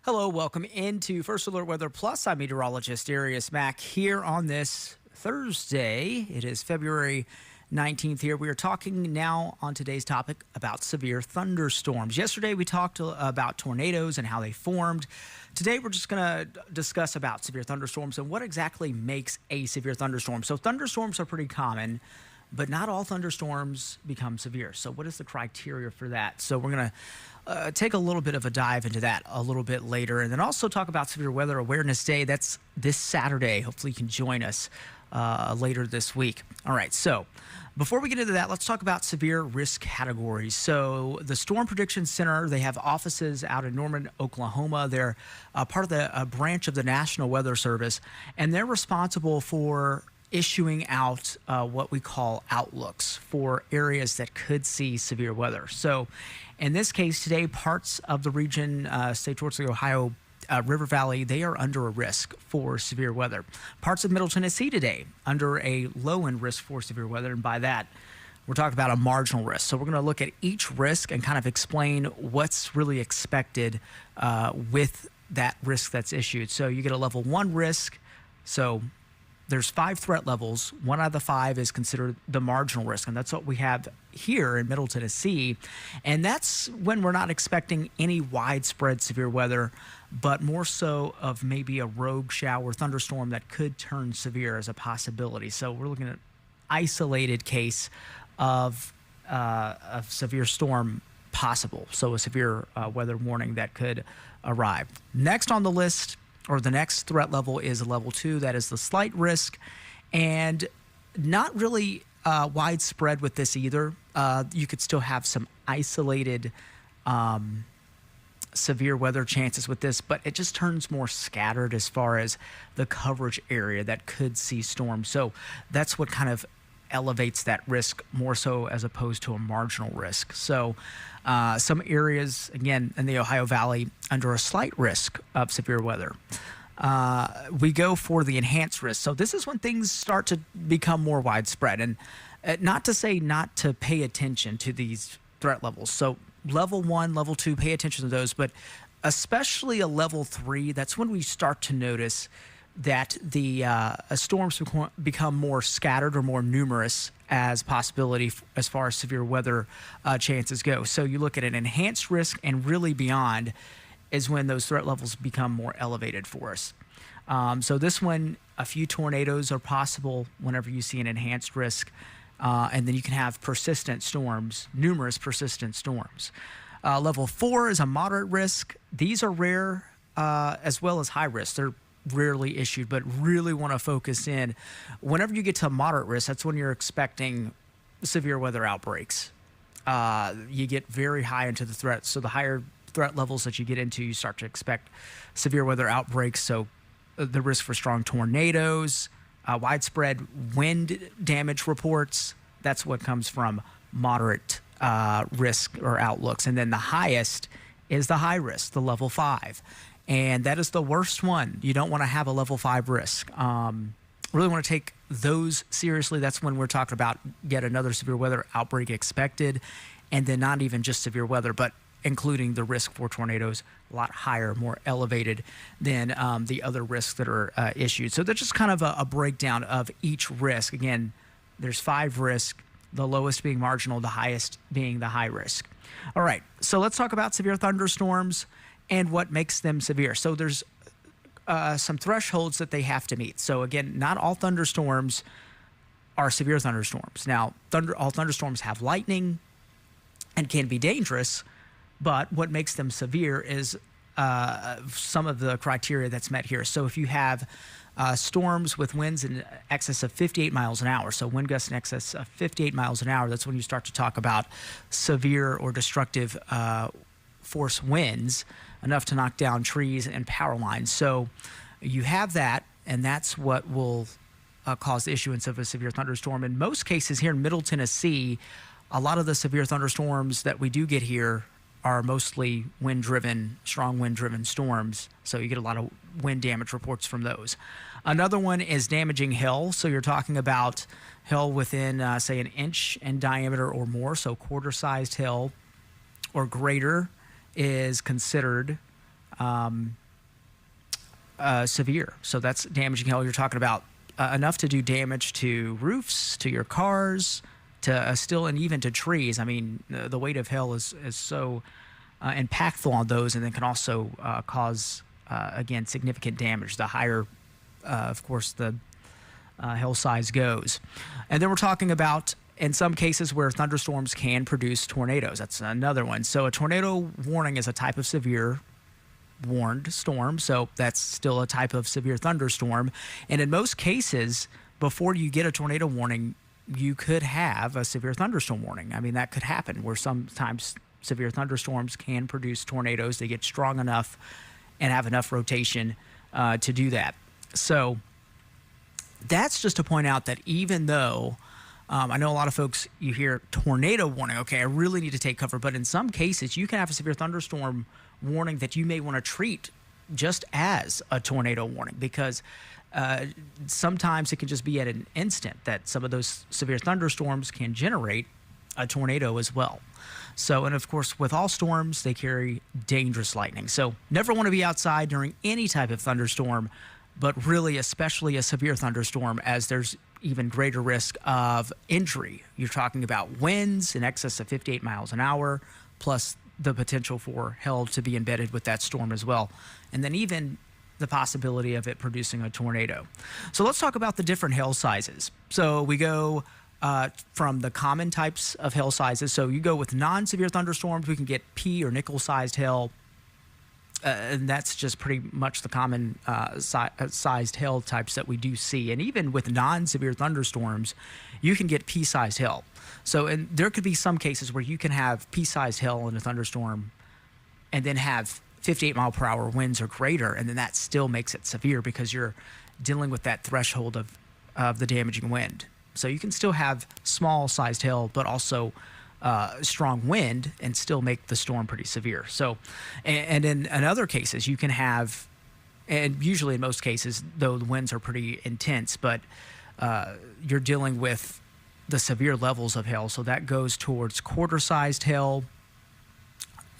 Hello, welcome into First Alert Weather Plus. I'm meteorologist Darius Mack here on this Thursday. It is February 19th here. We are talking now on today's topic about severe thunderstorms. Yesterday we talked about tornadoes and how they formed. Today we're just going to discuss about severe thunderstorms and what exactly makes a severe thunderstorm. So thunderstorms are pretty common, but not all thunderstorms become severe. So what is the criteria for that? So we're going to take a little bit of a dive into that a little bit later, and then also talk about Severe Weather Awareness Day. That's this Saturday. Hopefully you can join us later this week. All right, so before we get into that, let's talk about severe risk categories. So the Storm Prediction Center, they have offices out in Norman, Oklahoma. They're part of the branch of the National Weather Service, and they're responsible for issuing out what we call outlooks for areas that could see severe weather. So in this case today, parts of the region, say towards the Ohio River Valley, they are under a risk for severe weather. Parts of Middle Tennessee today under a low end risk for severe weather. And by that, we're talking about a marginal risk. So we're going to look at each risk and kind of explain what's really expected with that risk that's issued. So you get a level 1 risk. So there's 5 threat levels. 1 out of the 5 is considered the marginal risk, and that's what we have here in Middle Tennessee. And that's when we're not expecting any widespread severe weather, but more so of maybe a rogue shower thunderstorm that could turn severe as a possibility. So we're looking at isolated case of a severe storm possible, so a severe weather warning that could arrive. Next on the list, or the next threat level, is a level 2. That is the slight risk, and not really widespread with this either. You could still have some isolated severe weather chances with this, but it just turns more scattered as far as the coverage area that could see storms. So that's what kind of elevates that risk more so as opposed to a marginal risk. So some areas, again, in the Ohio Valley, under a slight risk of severe weather. We go for the enhanced risk. So this is when things start to become more widespread. And not to say not to pay attention to these threat levels. So level 1, level 2, pay attention to those. But especially a level 3, that's when we start to notice that the storms become more scattered or more numerous as possibility as far as severe weather chances go. So you look at an enhanced risk, and really beyond is when those threat levels become more elevated for us. So this one, a few tornadoes are possible whenever you see an enhanced risk, and then you can have persistent storms, numerous persistent storms. Level 4 is a moderate risk. These are rare as well as high risk. They're rarely issued, but really want to focus in. Whenever you get to moderate risk, that's when you're expecting severe weather outbreaks. You get very high into the threat. So the higher threat levels that you get into, you start to expect severe weather outbreaks. So the risk for strong tornadoes, widespread wind damage reports, that's what comes from moderate risk or outlooks. And then the highest is the high risk, the level 5. And that is the worst one. You don't want to have a level 5 risk. Really want to take those seriously. That's when we're talking about yet another severe weather outbreak expected, and then not even just severe weather, but including the risk for tornadoes, a lot higher, more elevated than the other risks that are issued. So that's just kind of a breakdown of each risk. Again, there's 5 risks, the lowest being marginal, the highest being the high risk. All right, so let's talk about severe thunderstorms and what makes them severe. So there's some thresholds that they have to meet. So again, not all thunderstorms are severe thunderstorms. Now, all thunderstorms have lightning and can be dangerous, but what makes them severe is some of the criteria that's met here. So if you have storms with winds in excess of 58 miles an hour, so wind gusts in excess of 58 miles an hour, that's when you start to talk about severe or destructive force winds, enough to knock down trees and power lines. So you have that, and that's what will cause the issuance of a severe thunderstorm. In most cases here in Middle Tennessee, a lot of the severe thunderstorms that we do get here are mostly wind-driven, strong wind-driven storms. So you get a lot of wind damage reports from those. Another one is damaging hail. So you're talking about hail within, say, an inch in diameter or more. So quarter-sized hail or greater is considered severe. So that's damaging hail. You're talking about enough to do damage to roofs, to your cars, to still and even to trees. I mean, the weight of hail is so impactful on those, and then can also cause again significant damage. The higher, of course, the hail size goes. And then we're talking about in some cases where thunderstorms can produce tornadoes. That's another one. So a tornado warning is a type of severe warned storm. So that's still a type of severe thunderstorm. And in most cases, before you get a tornado warning, you could have a severe thunderstorm warning. I mean, that could happen where sometimes severe thunderstorms can produce tornadoes. They get strong enough and have enough rotation to do that. So that's just to point out that even though I know a lot of folks, you hear tornado warning, okay, I really need to take cover. But in some cases, you can have a severe thunderstorm warning that you may want to treat just as a tornado warning, because sometimes it can just be at an instant that some of those severe thunderstorms can generate a tornado as well. So, and of course, with all storms, they carry dangerous lightning. So never want to be outside during any type of thunderstorm, but really especially a severe thunderstorm, as there's even greater risk of injury. You're talking about winds in excess of 58 miles an hour, plus the potential for hail to be embedded with that storm as well. And then even the possibility of it producing a tornado. So let's talk about the different hail sizes. So we go from the common types of hail sizes. So you go with non-severe thunderstorms, we can get pea or nickel-sized hail. And that's just pretty much the common sized hail types that we do see. And even with non-severe thunderstorms, you can get pea-sized hail. So, and there could be some cases where you can have pea-sized hail in a thunderstorm and then have 58 mile per hour winds or greater, and then that still makes it severe because you're dealing with that threshold of the damaging wind. So you can still have small-sized hail, but also strong wind and still make the storm pretty severe. So, and in other cases, you can have, and usually in most cases, though the winds are pretty intense, but you're dealing with the severe levels of hail. So that goes towards quarter-sized hail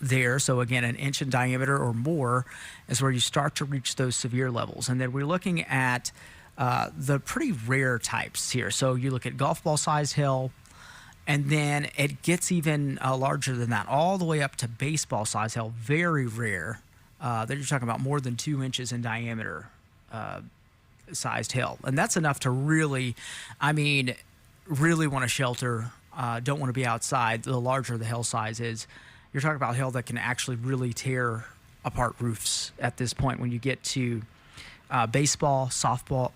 there. So again, an inch in diameter or more is where you start to reach those severe levels. And then we're looking at the pretty rare types here. So you look at golf ball-sized hail, and then it gets even larger than that, all the way up to baseball size hail, very rare. Then you're talking about more than 2 inches in diameter sized hail. And that's enough to really, I mean, really want to shelter, don't want to be outside. The larger the hail size is, you're talking about hail that can actually really tear apart roofs at this point when you get to baseball, softball,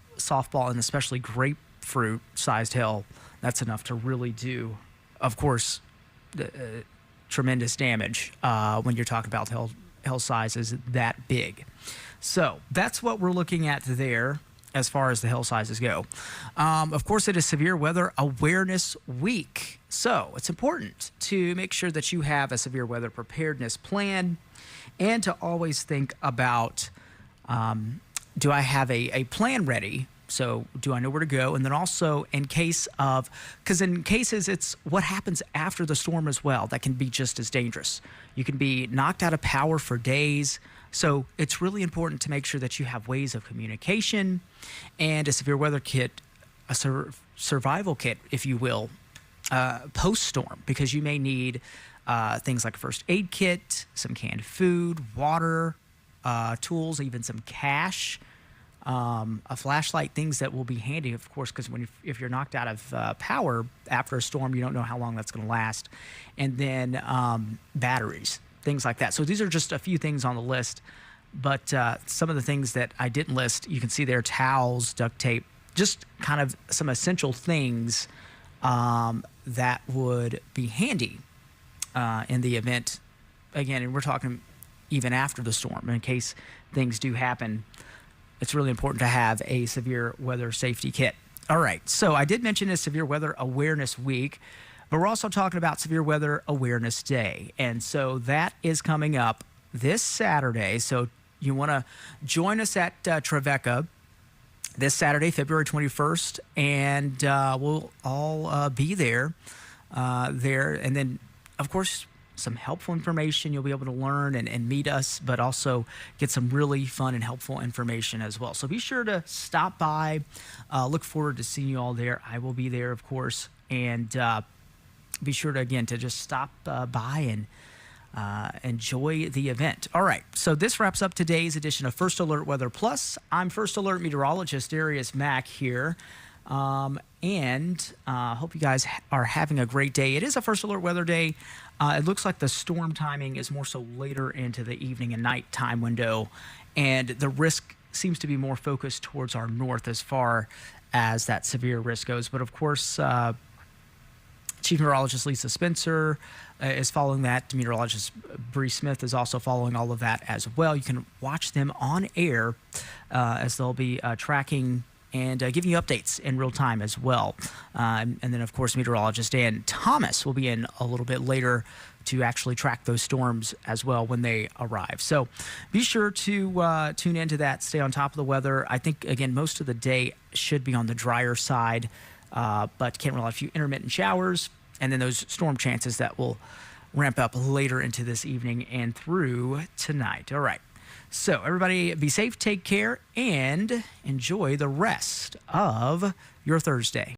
and especially grapefruit sized hail. That's enough to really do, of course, tremendous damage when you're talking about hail sizes that big. So that's what we're looking at there as far as the hail sizes go. Of course, it is Severe Weather Awareness Week. So it's important to make sure that you have a severe weather preparedness plan and to always think about, do I have a plan ready? So do I know where to go? And then also in case of, because in cases it's what happens after the storm as well that can be just as dangerous. You can be knocked out of power for days. So it's really important to make sure that you have ways of communication and a severe weather kit, a survival kit, if you will, post-storm, because you may need things like a first aid kit, some canned food, water, tools, even some cash, a flashlight, things that will be handy, of course, because if you're knocked out of power after a storm, you don't know how long that's going to last. And then batteries, things like that. So these are just a few things on the list, but some of the things that I didn't list, you can see there: towels, duct tape, just kind of some essential things that would be handy in the event, again, and we're talking even after the storm, in case things do happen. It's really important to have a severe weather safety kit. All right, so I did mention a Severe Weather Awareness Week, but we're also talking about Severe Weather Awareness Day. And so that is coming up this Saturday. So you want to join us at Trevecca this Saturday, February 21st, and we'll all be there. And then, of course, some helpful information. You'll be able to learn and meet us, but also get some really fun and helpful information as well. So be sure to stop by. Look forward to seeing you all there. I will be there, of course. And be sure to, again, to just stop by and enjoy the event. All right, so this wraps up today's edition of First Alert Weather Plus. I'm First Alert Meteorologist Darius Mack here. And hope you guys are having a great day. It is a First Alert Weather Day. It looks like the storm timing is more so later into the evening and night time window, and the risk seems to be more focused towards our north as far as that severe risk goes. But of course, Chief Meteorologist Lisa Spencer is following that. Meteorologist Bree Smith is also following all of that as well. You can watch them on air as they'll be tracking and giving you updates in real time as well. And then, of course, meteorologist Dan Thomas will be in a little bit later to actually track those storms as well when they arrive. So be sure to tune into that, stay on top of the weather. I think, again, most of the day should be on the drier side, but can't rule out a few intermittent showers, and then those storm chances that will ramp up later into this evening and through tonight. All right. So everybody be safe, take care, and enjoy the rest of your Thursday.